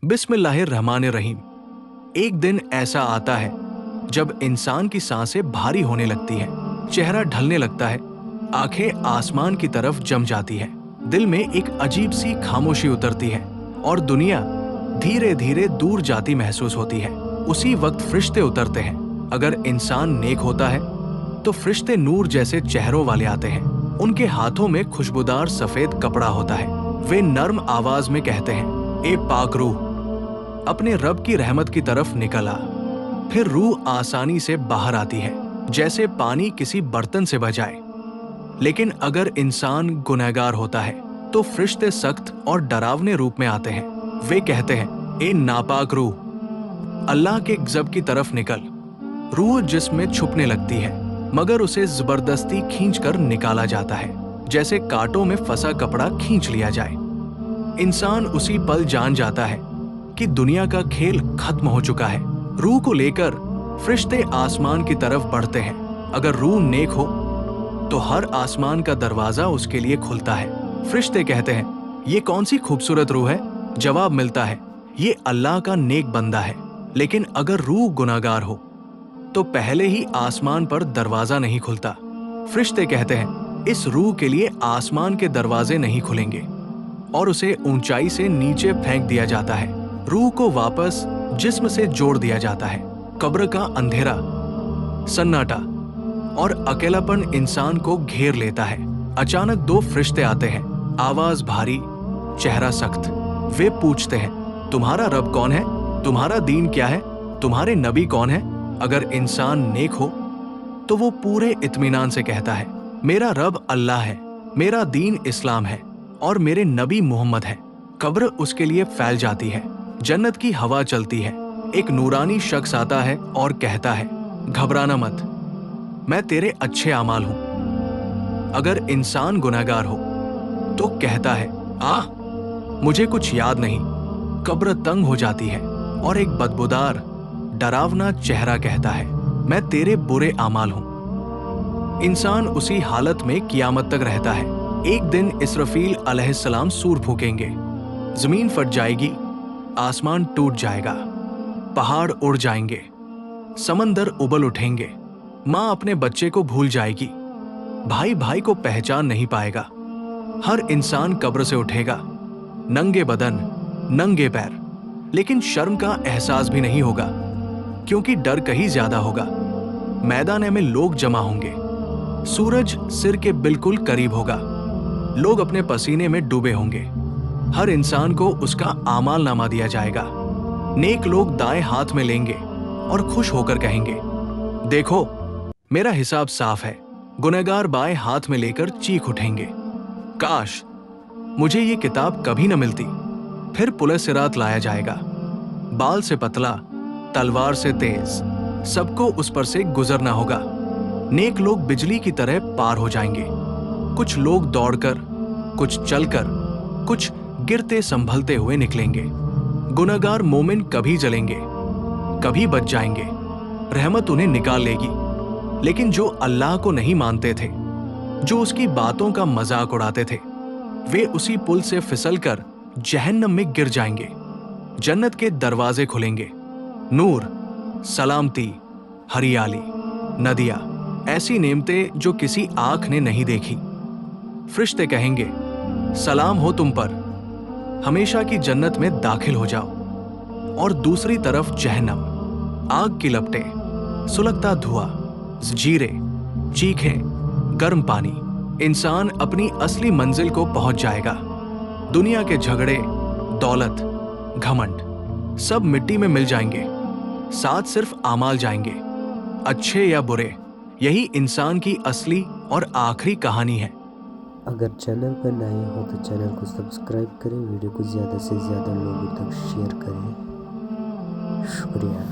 बिस्मिल्लाहिर्रहमानिर्रहीम। एक दिन ऐसा आता है जब इंसान की सांसें भारी होने लगती हैं, चेहरा ढलने लगता है, आंखें आसमान की तरफ जम जाती हैं, दिल में एक अजीब सी खामोशी उतरती है और दुनिया धीरे धीरे दूर जाती महसूस होती है। उसी वक्त फरिश्ते उतरते हैं। अगर इंसान नेक होता है तो फरिश्ते नूर जैसे चेहरों वाले आते हैं। उनके हाथों में खुशबूदार सफेद कपड़ा होता है। वे नर्म आवाज में कहते हैं, ए पाक रूह, अपने रब की रहमत की तरफ निकल आ। फिर रूह आसानी से बाहर आती है, जैसे पानी किसी बर्तन से बह जाए। लेकिन अगर इंसान गुनहगार होता है तो फरिश्ते सख्त और डरावने रूप में आते हैं। वे कहते हैं, ए नापाक रूह, अल्लाह के गज़ब की तरफ निकल। रूह जिस्म में छुपने लगती है, मगर उसे जबरदस्ती खींचकर निकाला जाता है, जैसे कांटों में फंसा कपड़ा खींच लिया जाए। इंसान उसी पल जान जाता है कि दुनिया का खेल खत्म हो चुका है। रूह को लेकर फरिश्ते आसमान की तरफ बढ़ते हैं। अगर रूह नेक हो तो हर आसमान का दरवाजा उसके लिए खुलता है। फरिश्ते कहते हैं, ये कौन सी खूबसूरत रूह है? जवाब मिलता है, ये अल्लाह का नेक बंदा है। लेकिन अगर रूह गुनाहगार हो तो पहले ही आसमान पर दरवाजा नहीं खुलता। फरिश्ते कहते हैं, इस रूह के लिए आसमान के दरवाजे नहीं खुलेंगे और उसे ऊंचाई से नीचे फेंक दिया जाता है। रूह को वापस जिस्म से जोड़ दिया जाता है। कब्र का अंधेरा, सन्नाटा और अकेलापन इंसान को घेर लेता है। अचानक दो फरिश्ते आते हैं, आवाज भारी, चेहरा सख्त। वे पूछते हैं, तुम्हारा रब कौन है? तुम्हारा दीन क्या है? तुम्हारे नबी कौन है? अगर इंसान नेक हो तो वो पूरे इत्मीनान से कहता है, मेरा रब अल्लाह है, मेरा दीन इस्लाम है और मेरे नबी मोहम्मद है। कब्र उसके लिए फैल जाती है, जन्नत की हवा चलती है। एक नूरानी शख्स आता है और कहता है, घबराना मत, मैं तेरे अच्छे अमाल हूं। अगर इंसान गुनहगार हो तो कहता है, मुझे कुछ याद नहीं। कब्र तंग हो जाती है और एक बदबूदार डरावना चेहरा कहता है, मैं तेरे बुरे अमाल हूं। इंसान उसी हालत में कियामत तक रहता है। एक दिन इसराफील अलैहिस्सलाम सूर फूकेंगे, जमीन फट जाएगी, आसमान टूट जाएगा, पहाड़ उड़ जाएंगे, समंदर उबल उठेंगे, माँ अपने बच्चे को भूल जाएगी, भाई भाई को पहचान नहीं पाएगा। हर इंसान कब्र से उठेगा, नंगे बदन, नंगे पैर, लेकिन शर्म का एहसास भी नहीं होगा, क्योंकि डर कहीं ज्यादा होगा। मैदान में लोग जमा होंगे, सूरज सिर के बिल्कुल करीब होगा, लोग अपने पसीने में डूबे होंगे। हर इंसान को उसका आमाल नामा दिया जाएगा। नेक लोग दाएं हाथ में लेंगे और खुश होकर कहेंगे, देखो मेरा हिसाब साफ है। गुनहगार बाएं हाथ में लेकर चीख उठेंगे, काश मुझे ये किताब कभी न मिलती। फिर पुलिस सिरात लाया जाएगा, बाल से पतला, तलवार से तेज, सबको उस पर से गुजरना होगा। नेक लोग बिजली की तरह पार हो जाएंगे। कुछ लोग दौड़कर, कुछ चलकर, कुछ गिरते संभलते हुए निकलेंगे। गुनहगार मोमिन कभी जलेंगे, कभी बच जाएंगे, रहमत उन्हें निकाल लेगी। लेकिन जो अल्लाह को नहीं मानते थे, जो उसकी बातों का मजाक उड़ाते थे, वे उसी पुल से फिसलकर जहन्नम में गिर जाएंगे। जन्नत के दरवाजे खुलेंगे, नूर, सलामती, हरियाली, नदियां, ऐसी नेमतें जो किसी आंख ने नहीं देखी। फरिश्ते कहेंगे, सलाम हो तुम पर, हमेशा की जन्नत में दाखिल हो जाओ। और दूसरी तरफ जहन्नम, आग की लपटें, सुलगता धुआं, जंजीरें, चीखें, गर्म पानी। इंसान अपनी असली मंजिल को पहुंच जाएगा। दुनिया के झगड़े, दौलत, घमंड सब मिट्टी में मिल जाएंगे, साथ सिर्फ आमाल जाएंगे, अच्छे या बुरे। यही इंसान की असली और आखिरी कहानी है। अगर चैनल पर नए हो तो चैनल को सब्सक्राइब करें, वीडियो को ज़्यादा से ज़्यादा लोगों तक शेयर करें। शुक्रिया।